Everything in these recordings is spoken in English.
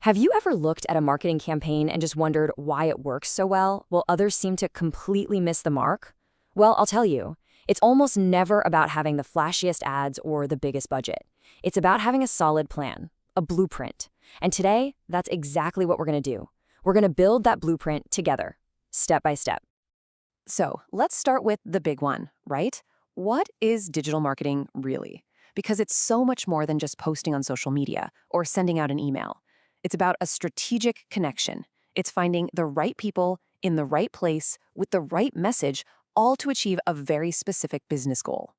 Have you ever looked at a marketing campaign and just wondered why it works so well, while others seem to completely miss the mark? Well, I'll tell you, it's almost never about having the flashiest ads or the biggest budget. It's about having a solid plan, a blueprint. And today, that's exactly what we're going to do. We're going to build that blueprint together, step by step. So let's start with the big one, right? What is digital marketing really? Because it's so much more than just posting on social media or sending out an email. It's about a strategic connection. It's finding the right people in the right place with the right message, all to achieve a very specific business goal.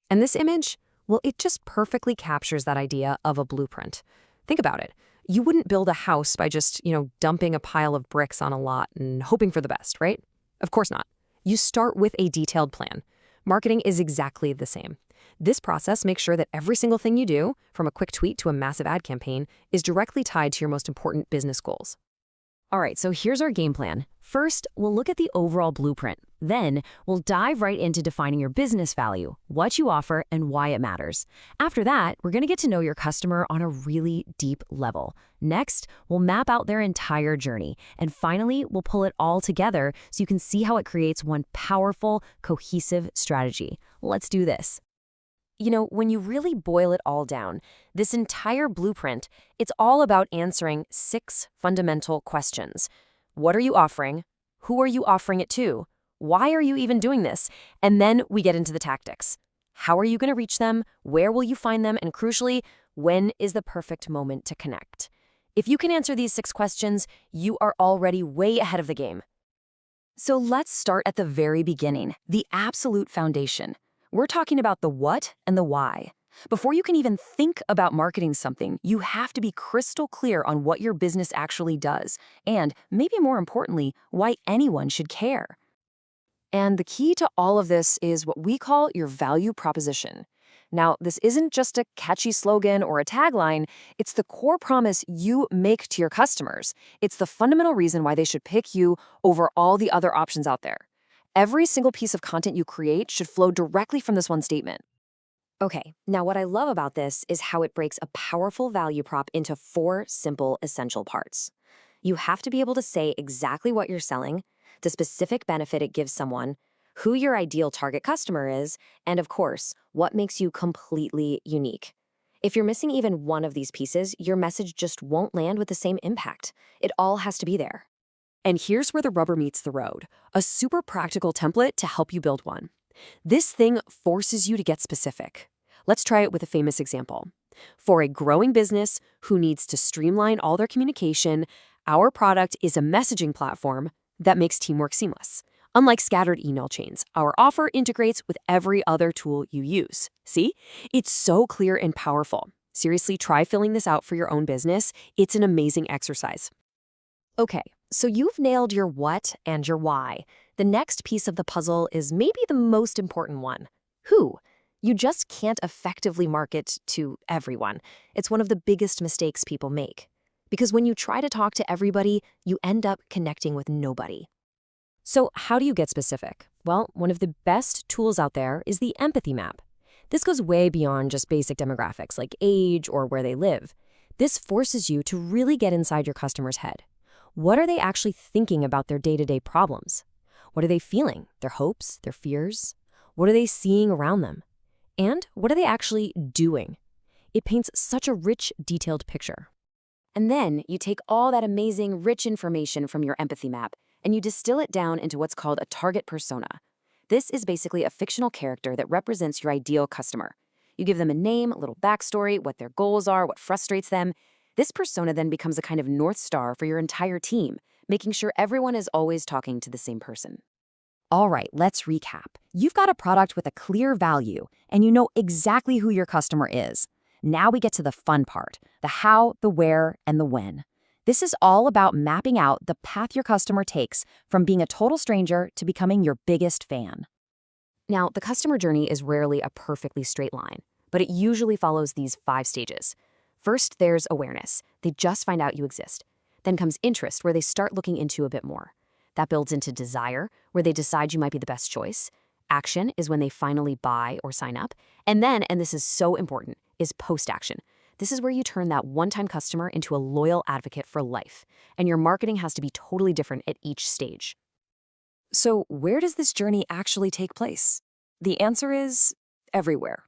And this image, well, it just perfectly captures that idea of a blueprint. Think about it. You wouldn't build a house by just, dumping a pile of bricks on a lot and hoping for the best, right? Of course not. You start with a detailed plan. Marketing is exactly the same. This process makes sure that every single thing you do, from a quick tweet to a massive ad campaign, is directly tied to your most important business goals. All right, so here's our game plan. First, we'll look at the overall blueprint. Then, we'll dive right into defining your business value, what you offer, and why it matters. After that, we're going to get to know your customer on a really deep level. Next, we'll map out their entire journey. And finally, we'll pull it all together so you can see how it creates one powerful, cohesive strategy. Let's do this. When you really boil it all down, this entire blueprint, it's all about answering 6 fundamental questions. What are you offering? Who are you offering it to? Why are you even doing this? And then we get into the tactics. How are you going to reach them? Where will you find them? And crucially, when is the perfect moment to connect? If you can answer these 6 questions, you are already way ahead of the game. So let's start at the very beginning, the absolute foundation. We're talking about the what and the why. Before you can even think about marketing something, you have to be crystal clear on what your business actually does, and maybe more importantly, why anyone should care. And the key to all of this is what we call your value proposition. Now, this isn't just a catchy slogan or a tagline, it's the core promise you make to your customers. It's the fundamental reason why they should pick you over all the other options out there. Every single piece of content you create should flow directly from this one statement. Okay, now what I love about this is how it breaks a powerful value prop into 4 simple, essential parts. You have to be able to say exactly what you're selling, the specific benefit it gives someone, who your ideal target customer is, and of course, what makes you completely unique. If you're missing even one of these pieces, your message just won't land with the same impact. It all has to be there. And here's where the rubber meets the road, a super practical template to help you build one. This thing forces you to get specific. Let's try it with a famous example. For a growing business who needs to streamline all their communication, our product is a messaging platform that makes teamwork seamless. Unlike scattered email chains, our offer integrates with every other tool you use. See? It's so clear and powerful. Seriously, try filling this out for your own business. It's an amazing exercise. Okay, so you've nailed your what and your why. The next piece of the puzzle is maybe the most important one. Who? You just can't effectively market to everyone. It's one of the biggest mistakes people make. Because when you try to talk to everybody, you end up connecting with nobody. So how do you get specific? Well, one of the best tools out there is the empathy map. This goes way beyond just basic demographics like age or where they live. This forces you to really get inside your customer's head. What are they actually thinking about their day-to-day problems? What are they feeling? Their hopes, their fears? What are they seeing around them? And what are they actually doing? It paints such a rich, detailed picture. And then you take all that amazing, rich information from your empathy map and you distill it down into what's called a target persona. This is basically a fictional character that represents your ideal customer. You give them a name, a little backstory, what their goals are, what frustrates them. This persona then becomes a kind of North Star for your entire team, making sure everyone is always talking to the same person. All right, let's recap. You've got a product with a clear value, and you know exactly who your customer is. Now we get to the fun part, the how, the where, and the when. This is all about mapping out the path your customer takes from being a total stranger to becoming your biggest fan. Now, the customer journey is rarely a perfectly straight line, but it usually follows these 5 stages. First, there's awareness. They just find out you exist. Then comes interest, where they start looking into a bit more. That builds into desire, where they decide you might be the best choice. Action is when they finally buy or sign up. And then, and this is so important, is post-action. This is where you turn that one-time customer into a loyal advocate for life, and your marketing has to be totally different at each stage. So, where does this journey actually take place? The answer is everywhere.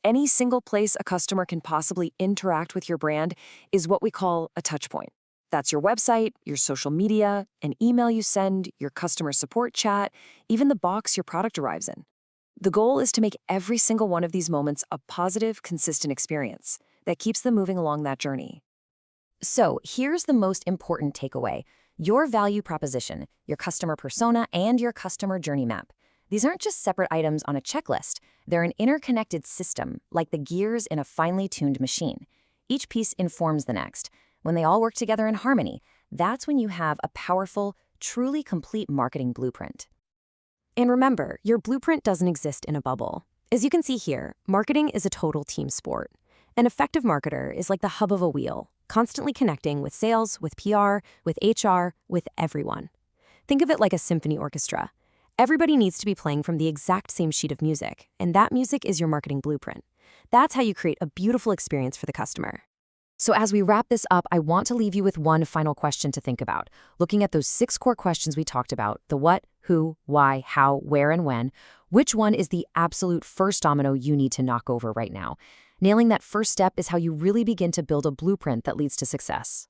Any single place a customer can possibly interact with your brand is what we call a touchpoint. That's your website, your social media, an email you send, your customer support chat, even the box your product arrives in. The goal is to make every single one of these moments a positive, consistent experience that keeps them moving along that journey. So here's the most important takeaway. Your value proposition, your customer persona, and your customer journey map. These aren't just separate items on a checklist. They're an interconnected system, like the gears in a finely tuned machine. Each piece informs the next. When they all work together in harmony, that's when you have a powerful, truly complete marketing blueprint. And remember, your blueprint doesn't exist in a bubble. As you can see here, marketing is a total team sport. An effective marketer is like the hub of a wheel, constantly connecting with sales, with PR, with HR, with everyone. Think of it like a symphony orchestra. Everybody needs to be playing from the exact same sheet of music, and that music is your marketing blueprint. That's how you create a beautiful experience for the customer. So as we wrap this up, I want to leave you with one final question to think about. Looking at those 6 core questions we talked about, the what, who, why, how, where, and when, which one is the absolute first domino you need to knock over right now? Nailing that first step is how you really begin to build a blueprint that leads to success.